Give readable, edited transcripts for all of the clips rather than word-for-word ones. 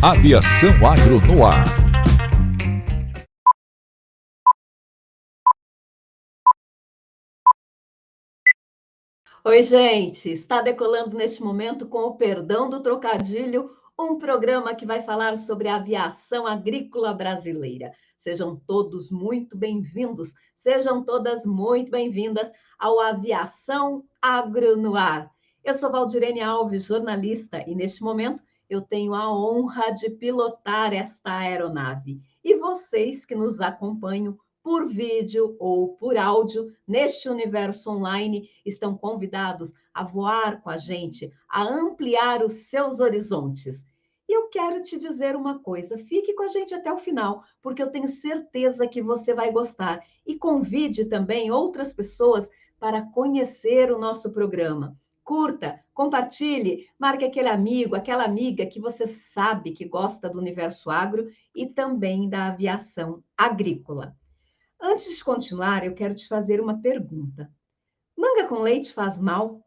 Aviação Agro no ar. Oi, gente! Está decolando neste momento, com o perdão do trocadilho, um programa que vai falar sobre a aviação agrícola brasileira. Sejam todos muito bem-vindos, sejam todas muito bem-vindas ao Aviação Agro no Ar. Eu sou Valdirene Alves, jornalista, e neste momento eu tenho a honra de pilotar esta aeronave. E vocês que nos acompanham por vídeo ou por áudio, neste universo online, estão convidados a voar com a gente, a ampliar os seus horizontes. E eu quero te dizer uma coisa, fique com a gente até o final, porque eu tenho certeza que você vai gostar. E convide também outras pessoas para conhecer o nosso programa. Curta, compartilhe, marque aquele amigo, aquela amiga que você sabe que gosta do universo agro e também da aviação agrícola. Antes de continuar, eu quero te fazer uma pergunta. Manga com leite faz mal?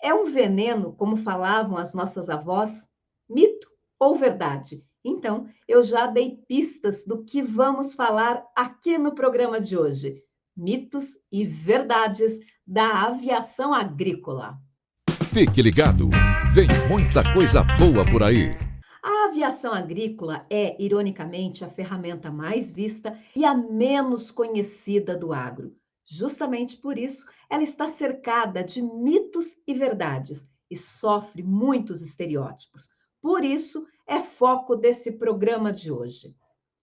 É um veneno, como falavam as nossas avós? Mito ou verdade? Então, eu já dei pistas do que vamos falar aqui no programa de hoje. Mitos e verdades da aviação agrícola. Fique ligado, vem muita coisa boa por aí. A aviação agrícola é, ironicamente, a ferramenta mais vista e a menos conhecida do agro. Justamente por isso, ela está cercada de mitos e verdades e sofre muitos estereótipos. Por isso, é foco desse programa de hoje.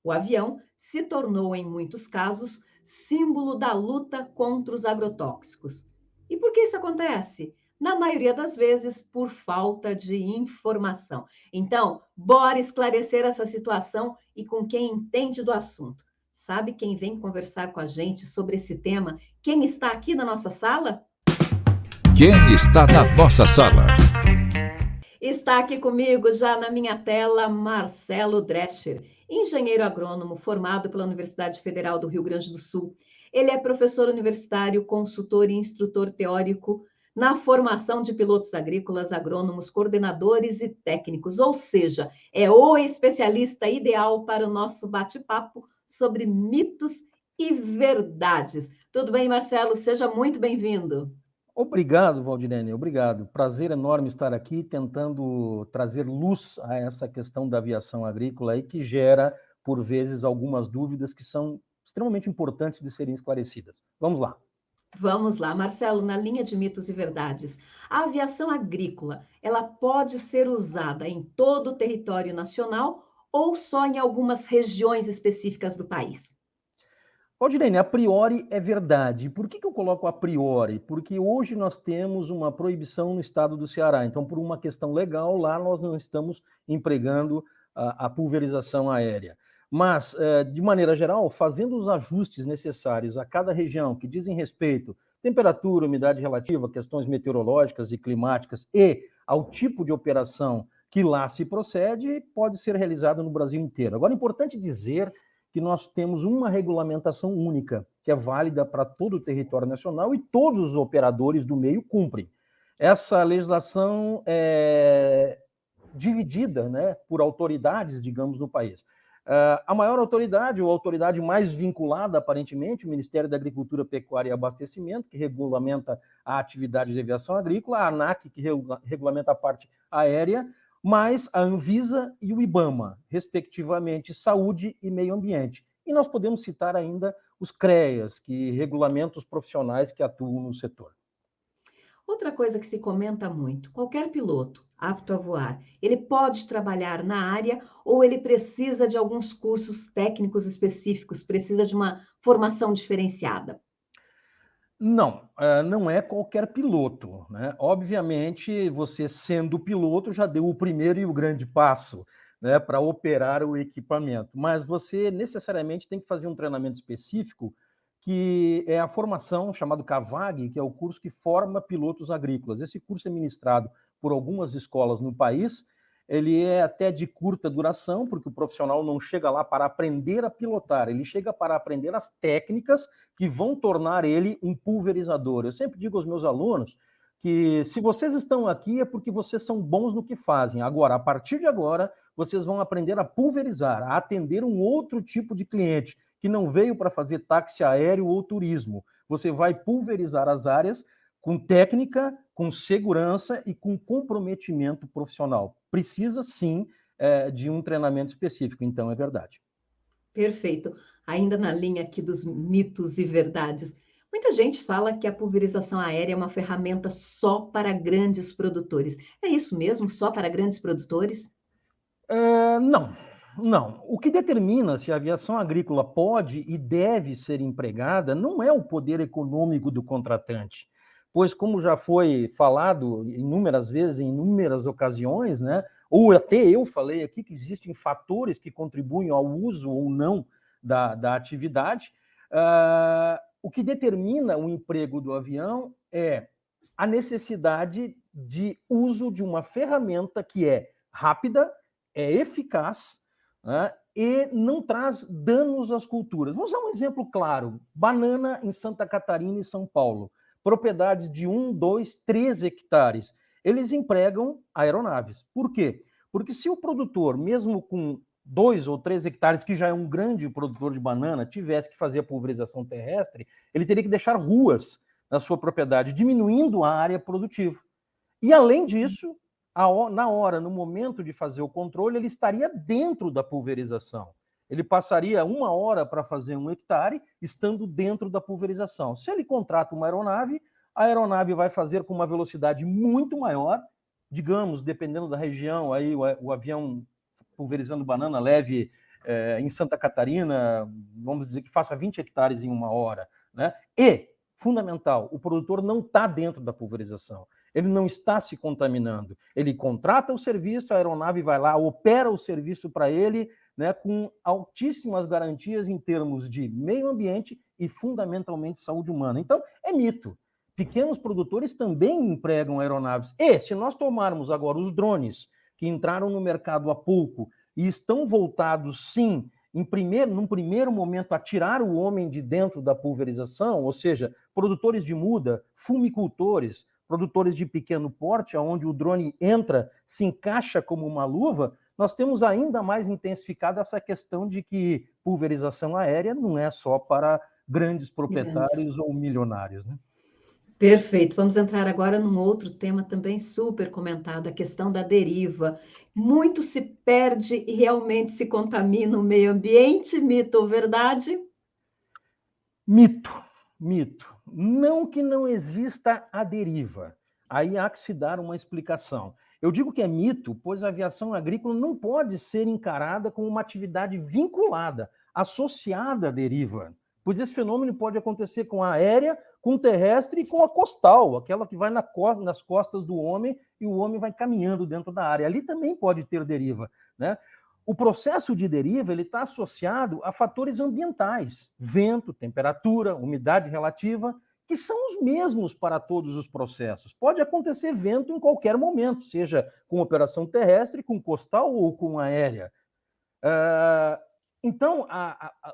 O avião se tornou, em muitos casos, símbolo da luta contra os agrotóxicos. E por que isso acontece? Na maioria das vezes, por falta de informação. Então, bora esclarecer essa situação e com quem entende do assunto. Sabe quem vem conversar com a gente sobre esse tema? Quem está aqui na nossa sala? Quem está na nossa sala? Está aqui comigo, já na minha tela, Marcelo Drescher, engenheiro agrônomo formado pela Universidade Federal do Rio Grande do Sul. Ele é professor universitário, consultor e instrutor teórico na formação de pilotos agrícolas, agrônomos, coordenadores e técnicos, ou seja, é o especialista ideal para o nosso bate-papo sobre mitos e verdades. Tudo bem, Marcelo? Seja muito bem-vindo. Obrigado, Valdirene, obrigado. Prazer enorme estar aqui tentando trazer luz a essa questão da aviação agrícola aí que gera, por vezes, algumas dúvidas que são extremamente importantes de serem esclarecidas. Vamos lá. Vamos lá, Marcelo, na linha de mitos e verdades. A aviação agrícola, ela pode ser usada em todo o território nacional ou só em algumas regiões específicas do país? Valdirene, a priori é verdade. Por que eu coloco a priori? Porque hoje nós temos uma proibição no estado do Ceará. Então, por uma questão legal, lá nós não estamos empregando a pulverização aérea. Mas, de maneira geral, fazendo os ajustes necessários a cada região que dizem respeito à temperatura, umidade relativa, questões meteorológicas e climáticas e ao tipo de operação que lá se procede, pode ser realizado no Brasil inteiro. Agora, é importante dizer que nós temos uma regulamentação única, que é válida para todo o território nacional e todos os operadores do meio cumprem. Essa legislação é dividida, né, por autoridades, digamos, no país. A maior autoridade, ou a autoridade mais vinculada, aparentemente, o Ministério da Agricultura, Pecuária e Abastecimento, que regulamenta a atividade de aviação agrícola, a ANAC, que regulamenta a parte aérea, mais a Anvisa e o IBAMA, respectivamente, saúde e meio ambiente. E nós podemos citar ainda os CREAs, que regulamentam os profissionais que atuam no setor. Outra coisa que se comenta muito, qualquer piloto apto a voar, ele pode trabalhar na área ou ele precisa de alguns cursos técnicos específicos, precisa de uma formação diferenciada? Não, não é qualquer piloto, né? Obviamente, você sendo piloto já deu o primeiro e o grande passo, né, para operar o equipamento, mas você necessariamente tem que fazer um treinamento específico, que é a formação chamado CAVAG, que é o curso que forma pilotos agrícolas. Esse curso é ministrado por algumas escolas no país. Ele é até de curta duração, porque o profissional não chega lá para aprender a pilotar, ele chega para aprender as técnicas que vão tornar ele um pulverizador. Eu sempre digo aos meus alunos que se vocês estão aqui é porque vocês são bons no que fazem. Agora, a partir de agora, vocês vão aprender a pulverizar, a atender um outro tipo de cliente, que não veio para fazer táxi aéreo ou turismo. Você vai pulverizar as áreas com técnica, com segurança e com comprometimento profissional. Precisa, sim, de um treinamento específico, então é verdade. Perfeito. Ainda na linha aqui dos mitos e verdades. Muita gente fala que a pulverização aérea é uma ferramenta só para grandes produtores. É isso mesmo? Só para grandes produtores? Não, não. O que determina se a aviação agrícola pode e deve ser empregada não é o poder econômico do contratante, pois, como já foi falado inúmeras vezes, em inúmeras ocasiões, né, ou até eu falei aqui que existem fatores que contribuem ao uso ou não da atividade. O que determina o emprego do avião é a necessidade de uso de uma ferramenta que é rápida, é eficaz, né, e não traz danos às culturas. Vou usar um exemplo claro: banana em Santa Catarina e São Paulo. Propriedades de 1, 2, 3 hectares. Eles empregam aeronaves. Por quê? Porque se o produtor, mesmo com 2 ou 3 hectares, que já é um grande produtor de banana, tivesse que fazer a pulverização terrestre, ele teria que deixar ruas na sua propriedade, diminuindo a área produtiva. E, além disso, no momento de fazer o controle, ele estaria dentro da pulverização. Ele passaria 1 hora para fazer 1 hectare, estando dentro da pulverização. Se ele contrata uma aeronave, a aeronave vai fazer com uma velocidade muito maior, digamos, dependendo da região, aí o avião pulverizando banana leve em Santa Catarina, vamos dizer que faça 20 hectares em 1 hora, né? E, fundamental, o produtor não está dentro da pulverização. Ele não está se contaminando. Ele contrata o serviço, a aeronave vai lá, opera o serviço para ele, né, com altíssimas garantias em termos de meio ambiente e, fundamentalmente, saúde humana. Então, é mito. Pequenos produtores também empregam aeronaves. E, se nós tomarmos agora os drones, que entraram no mercado há pouco e estão voltados, sim, num primeiro momento, a tirar o homem de dentro da pulverização, ou seja, produtores de muda, fumicultores, produtores de pequeno porte, onde o drone entra, se encaixa como uma luva, nós temos ainda mais intensificado essa questão de que pulverização aérea não é só para grandes proprietários ou milionários, né? Perfeito. Vamos entrar agora num outro tema também super comentado, a questão da deriva. Muito se perde e realmente se contamina o meio ambiente, mito ou verdade? Mito, mito. Não que não exista a deriva. Aí há que se dar uma explicação. Eu digo que é mito, pois a aviação agrícola não pode ser encarada como uma atividade vinculada, associada à deriva, pois esse fenômeno pode acontecer com a aérea, com o terrestre e com a costal, aquela que vai nas costas do homem e o homem vai caminhando dentro da área. Ali também pode ter deriva, né? O processo de deriva está associado a fatores ambientais, vento, temperatura, umidade relativa, que são os mesmos para todos os processos. Pode acontecer vento em qualquer momento, seja com operação terrestre, com costal ou com aérea. Então,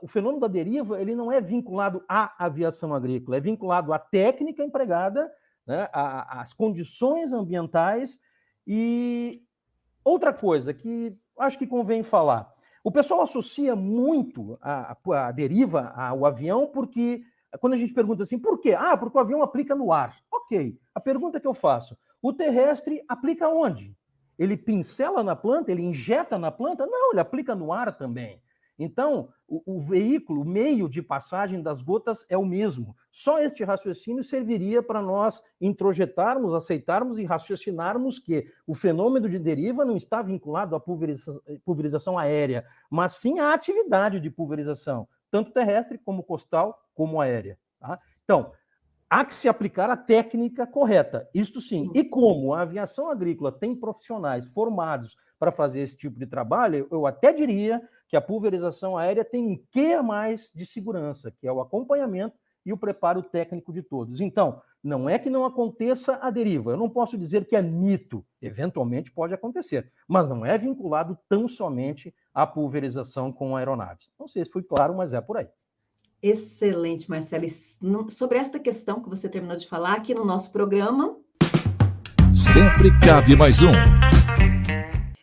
o fenômeno da deriva ele não é vinculado à aviação agrícola, é vinculado à técnica empregada, né, às condições ambientais e outra coisa que acho que convém falar. O pessoal associa muito a deriva ao avião porque quando a gente pergunta assim, por quê? Ah, porque o avião aplica no ar. Ok. A pergunta que eu faço, o terrestre aplica onde? Ele pincela na planta? Ele injeta na planta? Não, ele aplica no ar também. Então, o veículo, o meio de passagem das gotas é o mesmo. Só este raciocínio serviria para nós introjetarmos, aceitarmos e raciocinarmos que o fenômeno de deriva não está vinculado à pulverização aérea, mas sim à atividade de pulverização, tanto terrestre como costal, como aérea. Tá? Então, há que se aplicar a técnica correta, isto sim. E como a aviação agrícola tem profissionais formados para fazer esse tipo de trabalho, eu até diria que a pulverização aérea tem um quê a mais de segurança, que é o acompanhamento e o preparo técnico de todos. Então, não é que não aconteça a deriva, eu não posso dizer que é mito, eventualmente pode acontecer, mas não é vinculado tão somente à pulverização com aeronaves. Não sei se foi claro, mas é por aí. Excelente, Marcelo. Sobre esta questão que você terminou de falar, aqui no nosso programa, sempre cabe mais um.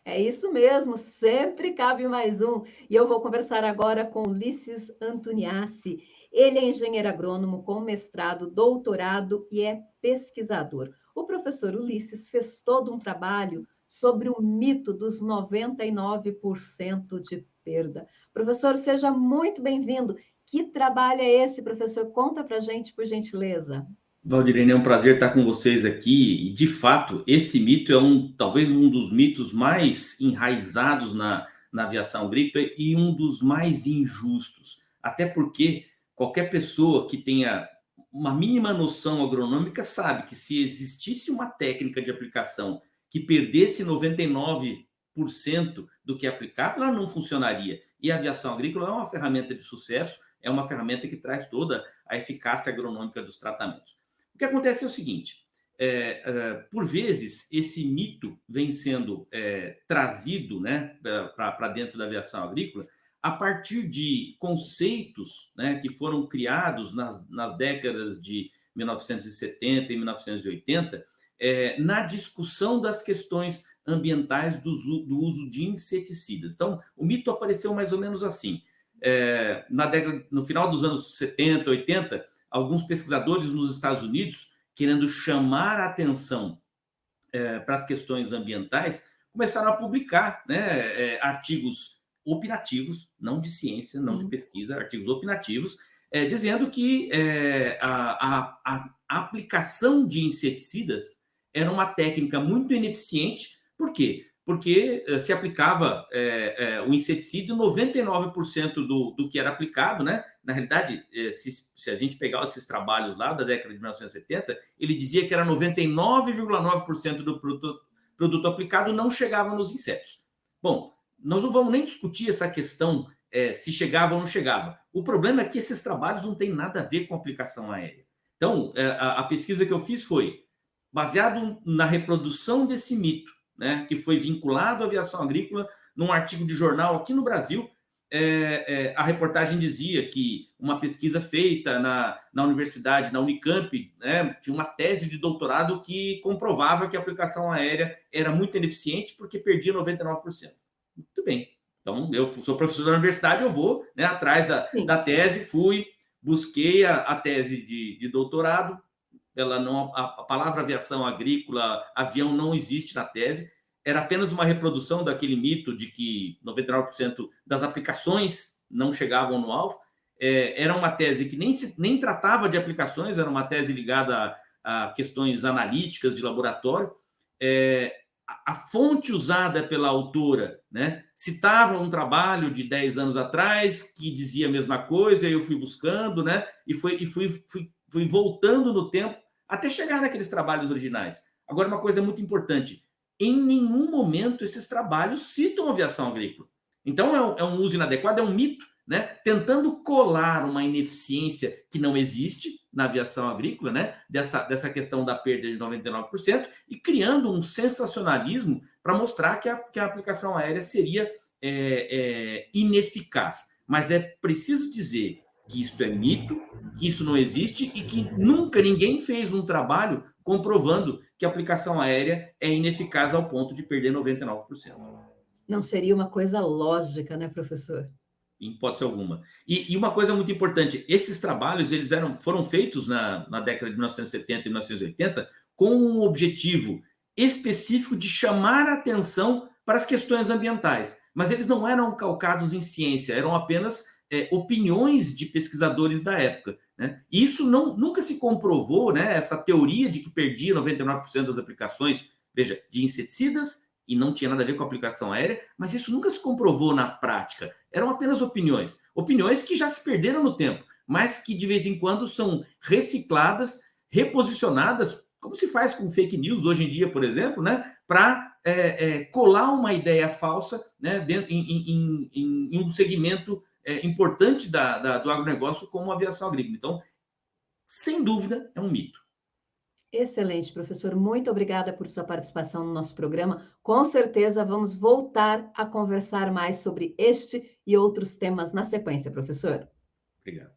É isso mesmo, sempre cabe mais um. E eu vou conversar agora com Ulisses Antoniassi. Ele é engenheiro agrônomo com mestrado, doutorado e é pesquisador. O professor Ulisses fez todo um trabalho sobre o mito dos 99% de perda. Professor, seja muito bem-vindo. Que trabalho é esse, professor? Conta para a gente, por gentileza. Valdirene, é um prazer estar com vocês aqui. E, de fato, esse mito é talvez um dos mitos mais enraizados na aviação agrícola e um dos mais injustos. Até porque qualquer pessoa que tenha uma mínima noção agronômica sabe que se existisse uma técnica de aplicação que perdesse 99% do que é aplicado, ela não funcionaria. E a aviação agrícola é uma ferramenta de sucesso, é uma ferramenta que traz toda a eficácia agronômica dos tratamentos. O que acontece é o seguinte, por vezes esse mito vem sendo trazido, né, para dentro da aviação agrícola a partir de conceitos, né, que foram criados nas décadas de 1970 e 1980, na discussão das questões ambientais do uso de inseticidas. Então, o mito apareceu mais ou menos assim. No final dos anos 70, 80, alguns pesquisadores nos Estados Unidos, querendo chamar a atenção para as questões ambientais, começaram a publicar, né, artigos opinativos, não de ciência, não de pesquisa, artigos opinativos, dizendo que a aplicação de inseticidas era uma técnica muito ineficiente. Por quê? Porque se aplicava o inseticida, 99% do que era aplicado, né? Na realidade, se a gente pegar esses trabalhos lá da década de 1970, ele dizia que era 99,9% do produto aplicado não chegava nos insetos. Bom, nós não vamos nem discutir essa questão se chegava ou não chegava. O problema é que esses trabalhos não têm nada a ver com aplicação aérea. Então, a pesquisa que eu fiz foi baseado na reprodução desse mito, né, que foi vinculado à aviação agrícola, num artigo de jornal aqui no Brasil. A reportagem dizia que uma pesquisa feita na universidade, na Unicamp, né, tinha uma tese de doutorado que comprovava que a aplicação aérea era muito ineficiente porque perdia 99%. Muito bem. Então, eu sou professor da universidade, eu vou, né, atrás da tese, busquei a tese de doutorado. A palavra aviação agrícola, avião, não existe na tese. Era apenas uma reprodução daquele mito de que 99% das aplicações não chegavam no alvo. Era uma tese que nem tratava de aplicações, era uma tese ligada a questões analíticas de laboratório. A fonte usada pela autora, né, citava um trabalho de 10 anos atrás que dizia a mesma coisa, e eu fui buscando, né, e fui voltando no tempo até chegar naqueles trabalhos originais. Agora, uma coisa muito importante, em nenhum momento esses trabalhos citam aviação agrícola. Então, é um uso inadequado, é um mito, né, tentando colar uma ineficiência que não existe na aviação agrícola, né, dessa questão da perda de 99%, e criando um sensacionalismo para mostrar que a aplicação aérea seria ineficaz. Mas é preciso dizer que isso é mito, que isso não existe e que nunca ninguém fez um trabalho comprovando que a aplicação aérea é ineficaz ao ponto de perder 99%. Não seria uma coisa lógica, né, professor? Em hipótese alguma. E uma coisa muito importante, esses trabalhos foram feitos na década de 1970 e 1980 com um objetivo específico de chamar a atenção para as questões ambientais, mas eles não eram calcados em ciência, eram apenas opiniões de pesquisadores da época, né? Isso nunca se comprovou, né? Essa teoria de que perdia 99% das aplicações, veja, de inseticidas, e não tinha nada a ver com a aplicação aérea, mas isso nunca se comprovou na prática. Eram apenas opiniões que já se perderam no tempo, mas que de vez em quando são recicladas, reposicionadas, como se faz com fake news hoje em dia, por exemplo, né? Para colar uma ideia falsa, né? Em um segmento importante do agronegócio como a aviação agrícola. Então, sem dúvida, é um mito. Excelente, professor. Muito obrigada por sua participação no nosso programa. Com certeza vamos voltar a conversar mais sobre este e outros temas na sequência, professor. Obrigado.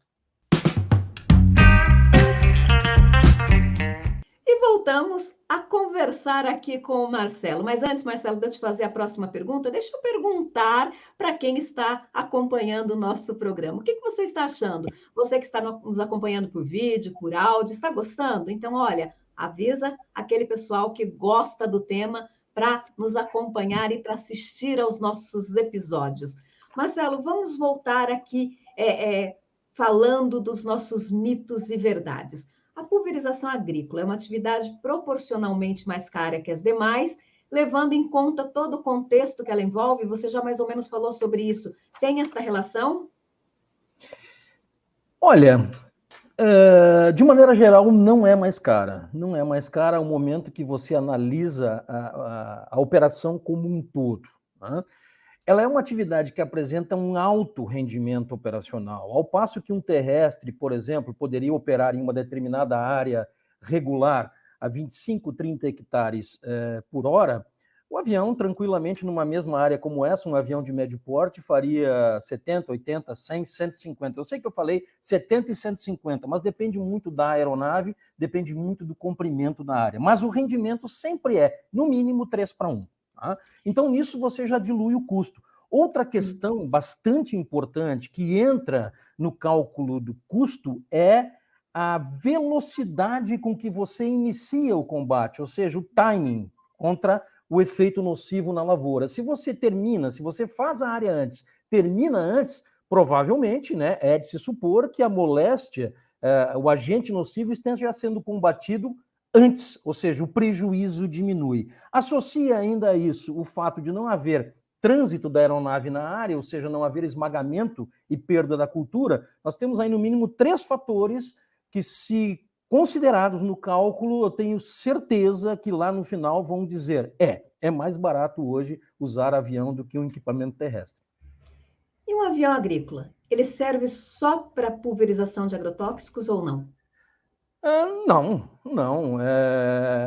E voltando voltamos a conversar aqui com o Marcelo. Mas antes, Marcelo, de eu te fazer a próxima pergunta, deixa eu perguntar para quem está acompanhando o nosso programa. O que você está achando? Você que está nos acompanhando por vídeo, por áudio, está gostando? Então, olha, avisa aquele pessoal que gosta do tema para nos acompanhar e para assistir aos nossos episódios. Marcelo, vamos voltar aqui falando dos nossos mitos e verdades. A pulverização agrícola é uma atividade proporcionalmente mais cara que as demais, levando em conta todo o contexto que ela envolve. Você já mais ou menos falou sobre isso. Tem esta relação? Olha, de maneira geral, não é mais cara. Não é mais cara ao momento que você analisa a operação como um todo, né? Ela é uma atividade que apresenta um alto rendimento operacional, ao passo que um terrestre, por exemplo, poderia operar em uma determinada área regular a 25, 30 hectares por hora. O avião, tranquilamente, numa mesma área como essa, um avião de médio porte, faria 70, 80, 100, 150. Eu sei que eu falei 70 e 150, mas depende muito da aeronave, depende muito do comprimento da área. Mas o rendimento sempre é, no mínimo, 3:1. Tá? Então, nisso você já dilui o custo. Outra questão bastante importante que entra no cálculo do custo é a velocidade com que você inicia o combate, ou seja, o timing contra o efeito nocivo na lavoura. Se você faz a área antes, termina antes, provavelmente, né, é de se supor que a moléstia, o agente nocivo esteja sendo combatido antes, ou seja, o prejuízo diminui. Associa ainda a isso o fato de não haver trânsito da aeronave na área, ou seja, não haver esmagamento e perda da cultura. Nós temos aí no mínimo 3 fatores que, se considerados no cálculo, eu tenho certeza que lá no final vão dizer é mais barato hoje usar avião do que um equipamento terrestre. E um avião agrícola, ele serve só para pulverização de agrotóxicos ou não? Não.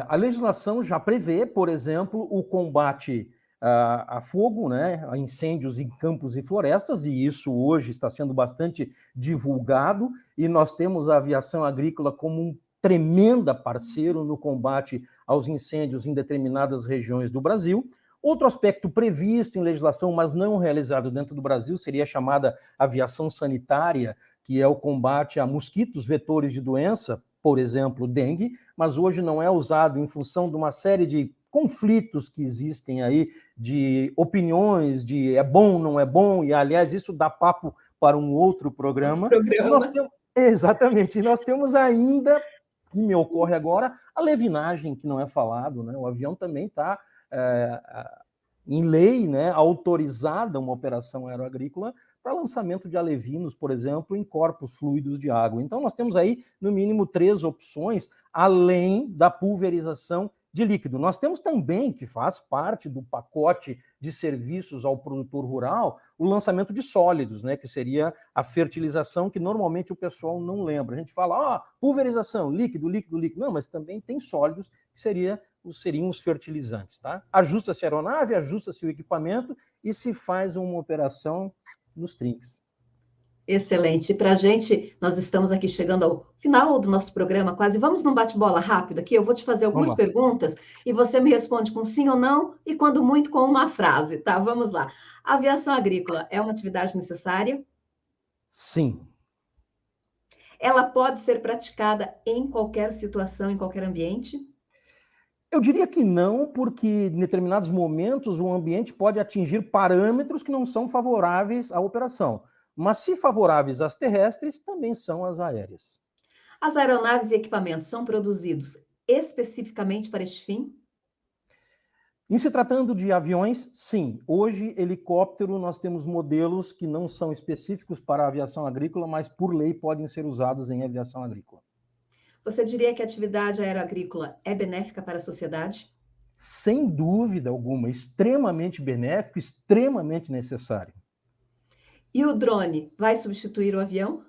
A legislação já prevê, por exemplo, o combate a fogo, né, a incêndios em campos e florestas, e isso hoje está sendo bastante divulgado, e nós temos a aviação agrícola como um tremenda parceiro no combate aos incêndios em determinadas regiões do Brasil. Outro aspecto previsto em legislação, mas não realizado dentro do Brasil, seria a chamada aviação sanitária, que é o combate a mosquitos vetores de doença, por exemplo, dengue, mas hoje não é usado em função de uma série de conflitos que existem aí, de opiniões, de é bom, não é bom, e aliás, isso dá papo para um outro programa. Exatamente, nós temos ainda, que me ocorre agora, a levinagem, que não é falado, né? O avião também está em lei, né, autorizada uma operação aeroagrícola para lançamento de alevinos, por exemplo, em corpos fluidos de água. Então, nós temos aí, no mínimo, 3 opções, além da pulverização de líquido. Nós temos também, que faz parte do pacote de serviços ao produtor rural, o lançamento de sólidos, né, que seria a fertilização, que normalmente o pessoal não lembra. A gente fala, pulverização, líquido. Não, mas também tem sólidos, que seriam os fertilizantes. Tá? Ajusta-se a aeronave, ajusta-se o equipamento e se faz uma operação nos trinques. Excelente. Para a gente, nós estamos aqui chegando ao final do nosso programa, quase. Vamos num bate-bola rápido aqui. Eu vou te fazer algumas perguntas e você me responde com sim ou não e, quando muito, com uma frase, tá? Vamos lá. A aviação agrícola é uma atividade necessária? Sim. Ela pode ser praticada em qualquer situação, em qualquer ambiente? Eu diria que não, porque em determinados momentos o ambiente pode atingir parâmetros que não são favoráveis à operação. Mas, se favoráveis às terrestres, também são as aéreas. As aeronaves e equipamentos são produzidos especificamente para este fim? Em se tratando de aviões, sim. Hoje, helicóptero, nós temos modelos que não são específicos para a aviação agrícola, mas, por lei, podem ser usados em aviação agrícola. Você diria que a atividade aeroagrícola é benéfica para a sociedade? Sem dúvida alguma, extremamente benéfico, extremamente necessário. E o drone vai substituir o avião?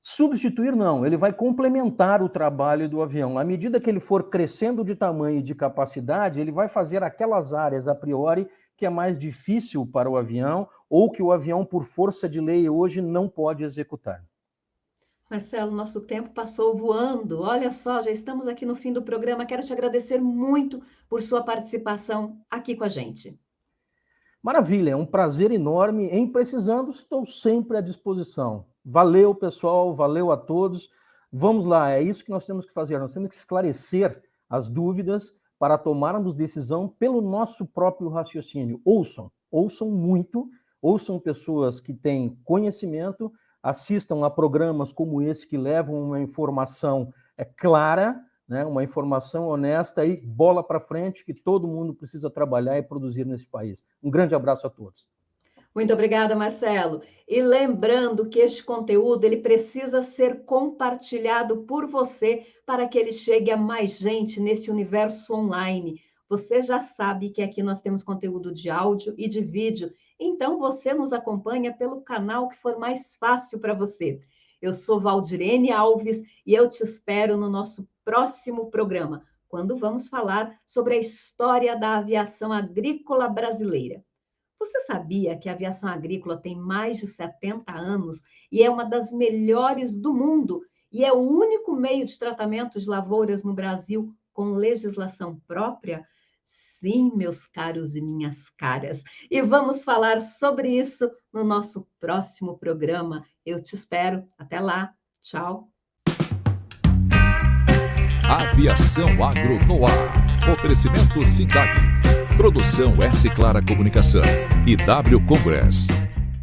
Substituir não, ele vai complementar o trabalho do avião. À medida que ele for crescendo de tamanho e de capacidade, ele vai fazer aquelas áreas a priori que é mais difícil para o avião ou que o avião, por força de lei, hoje não pode executar. Marcelo, nosso tempo passou voando. Olha só, já estamos aqui no fim do programa. Quero te agradecer muito por sua participação aqui com a gente. Maravilha, é um prazer enorme. Em precisando, estou sempre à disposição. Valeu, pessoal, valeu a todos. Vamos lá, é isso que nós temos que fazer. Nós temos que esclarecer as dúvidas para tomarmos decisão pelo nosso próprio raciocínio. Ouçam muito, ouçam pessoas que têm conhecimento, assistam a programas como esse que levam uma informação clara, né, uma informação honesta e bola para frente que todo mundo precisa trabalhar e produzir nesse país. Um grande abraço a todos. Muito obrigada, Marcelo. E lembrando que este conteúdo ele precisa ser compartilhado por você para que ele chegue a mais gente nesse universo online. Você já sabe que aqui nós temos conteúdo de áudio e de vídeo, então você nos acompanha pelo canal que for mais fácil para você. Eu sou Valdirene Alves e eu te espero no nosso próximo programa, quando vamos falar sobre a história da aviação agrícola brasileira. Você sabia que a aviação agrícola tem mais de 70 anos e é uma das melhores do mundo e é o único meio de tratamento de lavouras no Brasil com legislação própria? Sim, meus caros e minhas caras. E vamos falar sobre isso no nosso próximo programa. Eu te espero. Até lá. Tchau. Aviação Agro no Ar. Oferecimento SINDAG. Produção S Clara Comunicação e W Congress.